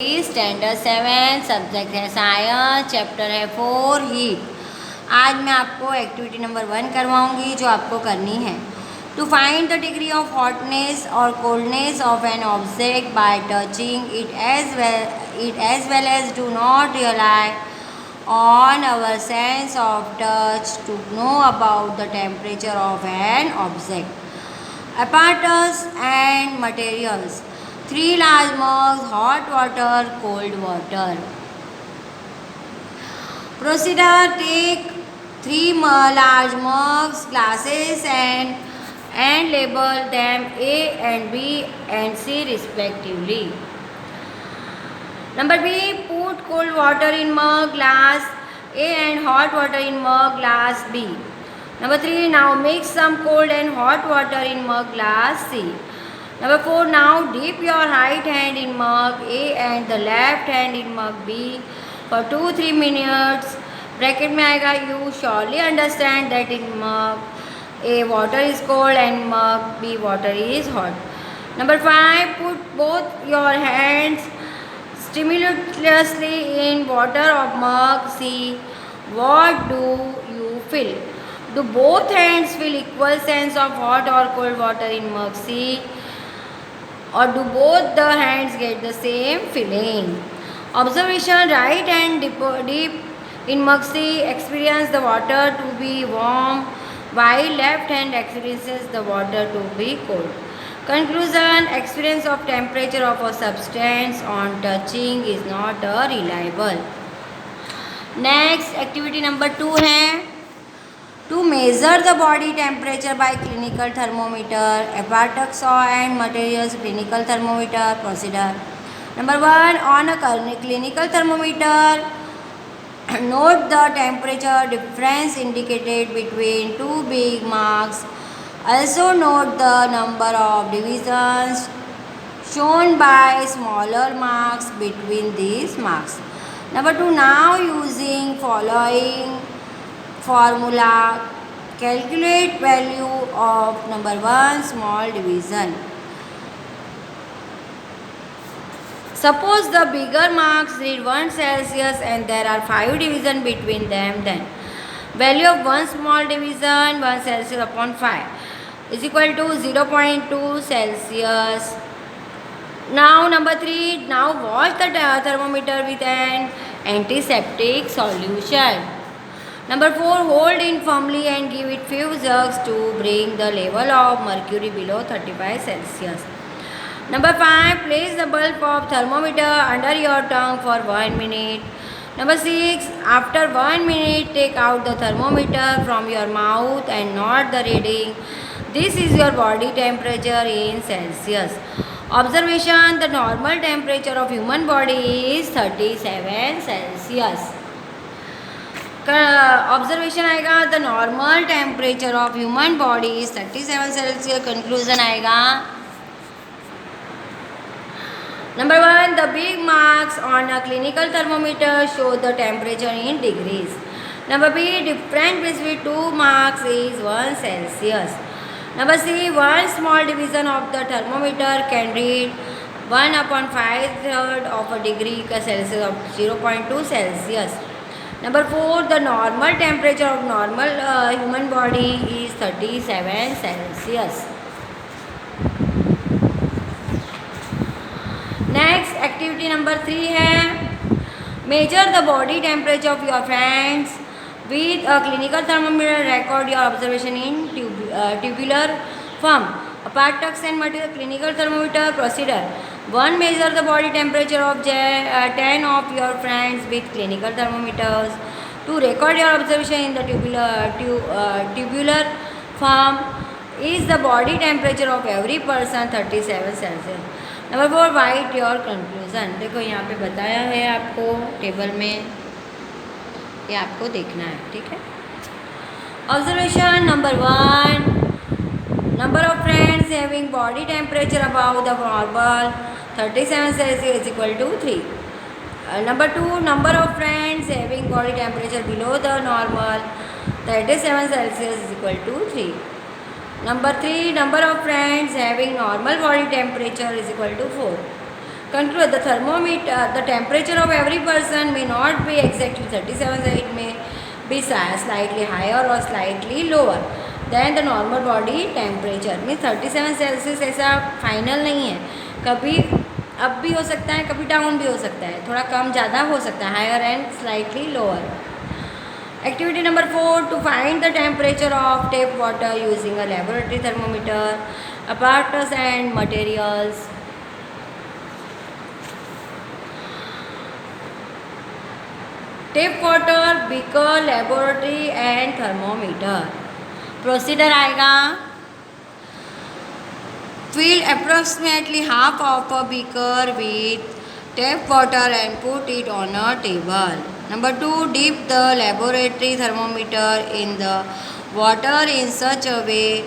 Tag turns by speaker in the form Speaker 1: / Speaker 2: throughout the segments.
Speaker 1: Standard 7 subject है science, chapter है 4 heat. आज मैं आपको एक्टिविटी नंबर 1 करवाऊंगी जो आपको करनी है। To find the degree of hotness और coldness of an object by touching it as well as do not rely on our sense of touch to know about the temperature of an object. Apparatus and materials: 3 large mugs, hot water, cold water. Procedure: take 3 large mugs, glasses, and label them A and B and C respectively. Number B, put cold water in mug glass A and hot water in mug glass B. Number 3, now mix some cold and hot water in mug glass C. Number 4, now dip your right hand in mug A and the left hand in mug B for 2-3 minutes. Bracket में आएगा, you surely understand that in mug A water is cold and mug B water is hot. Number 5, put both your hands simultaneously in water of mug C. What do you feel? Do both hands feel equal sense of hot or cold water in mug C? Or do both the hands get the same feeling? Observation: right hand dip in mug C experience the water to be warm while left hand experiences the water to be cold. Conclusion: experience of temperature of a substance on touching is not reliable. Next activity number 2 है to measure the body temperature by clinical thermometer, apparatus and materials, clinical thermometer. Procedure: number 1, on a clinical thermometer, note the temperature difference indicated between 2 big marks. Also note the number of divisions shown by smaller marks between these marks. Number 2, now using following formula, calculate value of number 1 small division. Suppose the bigger marks read 1 Celsius and there are 5 divisions between them, then value of 1 small division 1 Celsius upon 5 is equal to 0.2 Celsius. Now number 3, now wash the thermometer with an antiseptic solution. Number 4, hold it firmly and give it few jerks to bring the level of mercury below 35 Celsius. Number 5, place the bulb of thermometer under your tongue for 1 minute. Number 6, after 1 minute, take out the thermometer from your mouth and note the reading. This is your body temperature in Celsius. Observation: the normal temperature of human body is 37 Celsius. Observation आएगा, the normal temperature of human body is 37 Celsius. Conclusion आएगा, number 1, the big marks on a clinical thermometer show the temperature in degrees. Number B, different between 2 marks is 1 Celsius. Number C, 1 small division of the thermometer can read 1/5 of a degree का Celsius of 0.2 Celsius. Number 4, the normal temperature of normal human body is 37 Celsius. Next activity number 3 है measure the body temperature of your friends with a clinical thermometer. Record your observation in tubular form. Apparatus and material, clinical thermometer. Procedure: 1, measure the body temperature of 10 of your friends with clinical thermometers. 2, record your observation in the tubular form. Is the body temperature of every person 37 Celsius? Number 4, write your conclusion. देखो यहाँ पे बताया है आपको table में, ये आपको देखना है, ठीक है. Observation number 1, number of friends having body temperature above the normal 37 Celsius is equal to 3. Number 2, number of friends having body temperature below the normal 37 Celsius is equal to 3. Number 3, number of friends having normal body temperature is equal to 4. Conclude the thermometer, the temperature of every person may not be exactly 37, so it may be slightly higher or slightly lower than the normal body temperature. Means 37 Celsius ऐसा final नहीं है, कभी up भी हो सकता है, कभी down भी हो सकता है, थोड़ा कम ज़्यादा हो सकता है, higher and slightly lower. Activity number 4, to find the temperature of tap water using a laboratory thermometer, apparatus and materials. Tap water, beaker, laboratory and thermometer. Procedure आएगा. Fill approximately half of a beaker with tap water and put it on a table. Number 2, dip the laboratory thermometer in the water in such a way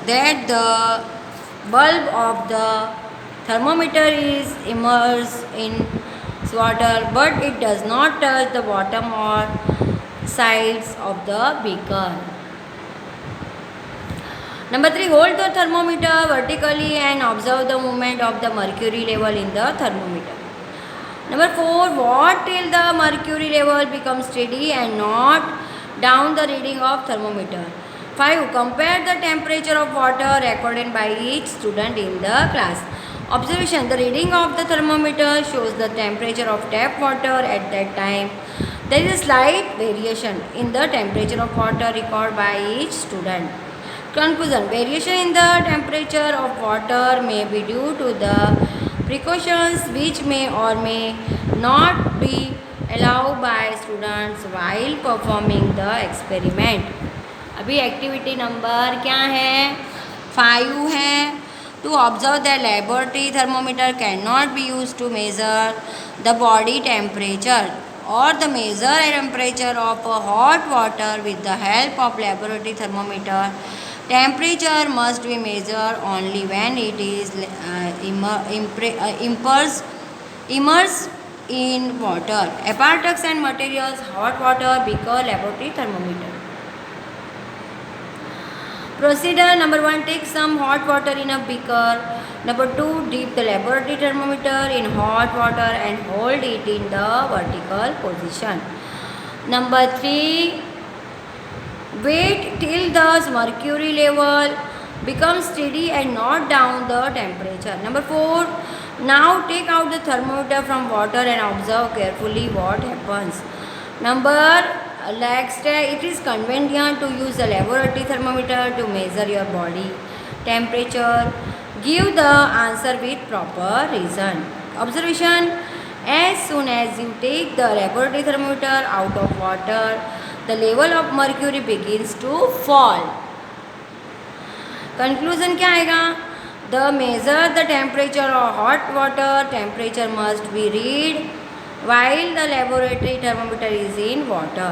Speaker 1: that the bulb of the thermometer is immersed in water, but it does not touch the bottom or sides of the beaker. Number 3, hold the thermometer vertically and observe the movement of the mercury level in the thermometer. Number 4, watch till the mercury level becomes steady and not down the reading of thermometer. 5, compare the temperature of water recorded by each student in the class. Observation, the reading of the thermometer shows the temperature of tap water at that time. There is a slight variation in the temperature of water recorded by each student. Conclusion, variation in the temperature of water may be due to the precautions which may or may not be allowed by students while performing the experiment. अभी activity number क्या है, 5 है. To observe the laboratory thermometer cannot be used to measure the body temperature or the measure temperature of hot water with the help of laboratory thermometer. Temperature must be measured only when it is immersed in water. Apparatus and materials: hot water beaker, laboratory thermometer. Procedure number 1, take some hot water in a beaker. Number 2, dip the laboratory thermometer in hot water and hold it in the vertical position. Number 3, wait till the mercury level becomes steady and not down the temperature. Number 4, now take out the thermometer from water and observe carefully what happens. Number next, it is convenient to use a laboratory thermometer to measure your body temperature. Give the answer with proper reason. Observation, as soon as you take the laboratory thermometer out of water, the level of mercury begins to fall. Conclusion क्या आएगा, the measure the temperature of hot water temperature must be read while the laboratory thermometer is in water.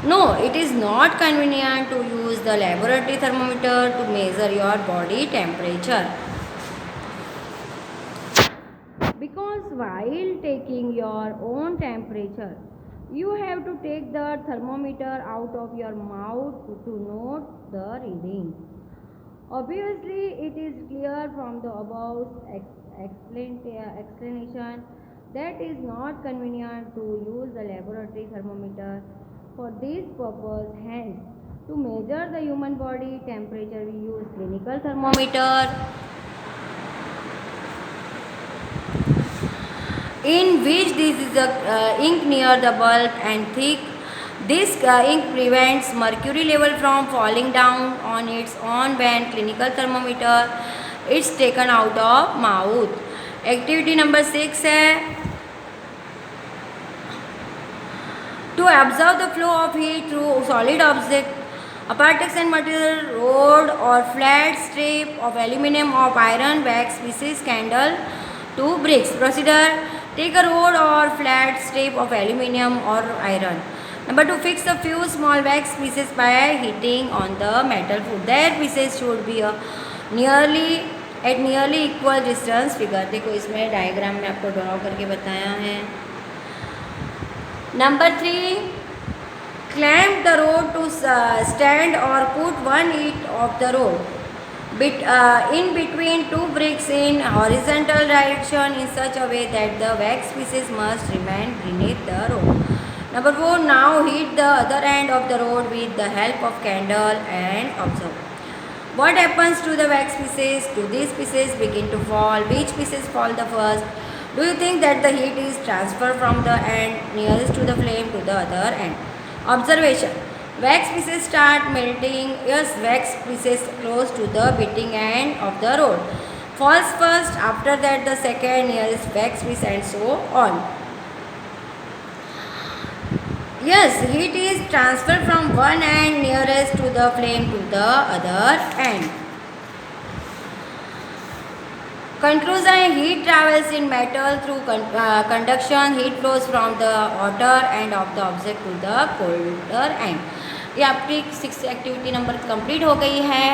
Speaker 1: No, it is not convenient to use the laboratory thermometer to measure your body temperature, because while taking your own temperature, you have to take the thermometer out of your mouth to note the reading. Obviously, it is clear from the above explanation that it is not convenient to use the laboratory thermometer for this purpose. Hence, to measure the human body temperature, we use clinical thermometer, in which this is the ink near the bulb and thick. This ink prevents mercury level from falling down on its own when clinical thermometer is taken out of mouth. Activity number 6 है, to observe the flow of heat through solid object, apparatus and material, rod or flat strip of aluminum, of iron, wax pieces, candle to bricks. Procedure, take a rod or flat strip of aluminum or iron. Number 2, fix a few small wax pieces by hitting on the metal foot. Their pieces should be nearly equal distance. Figure देखो, इसमें diagram में आपको draw करके बताया है. Number 3, clamp the rod to stand or put one end of the rod in between two bricks in horizontal direction in such a way that the wax pieces must remain beneath the rod. Number 4. Now heat the other end of the rod with the help of candle and observe. What happens to the wax pieces? Do these pieces begin to fall? Which pieces fall the first? Do you think that the heat is transferred from the end nearest to the flame to the other end? Observation. Wax pieces start melting. Yes, wax pieces close to the beating end of the rod falls first, after that the second nearest wax piece, and so on. Yes, heat is transferred from one end nearest to the flame to the other end. Conclusion. Heat travels in metal through conduction. Heat flows from the hotter end of the object to the colder end. ये आपकी 6 activity number complete हो गई है।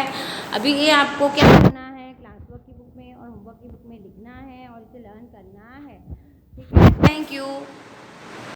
Speaker 1: अभी ये आपको क्या करना है, क्लास वर्क की बुक में और होमवर्क की बुक में लिखना है और इसे लर्न करना है। ठीक है, थैंक यू।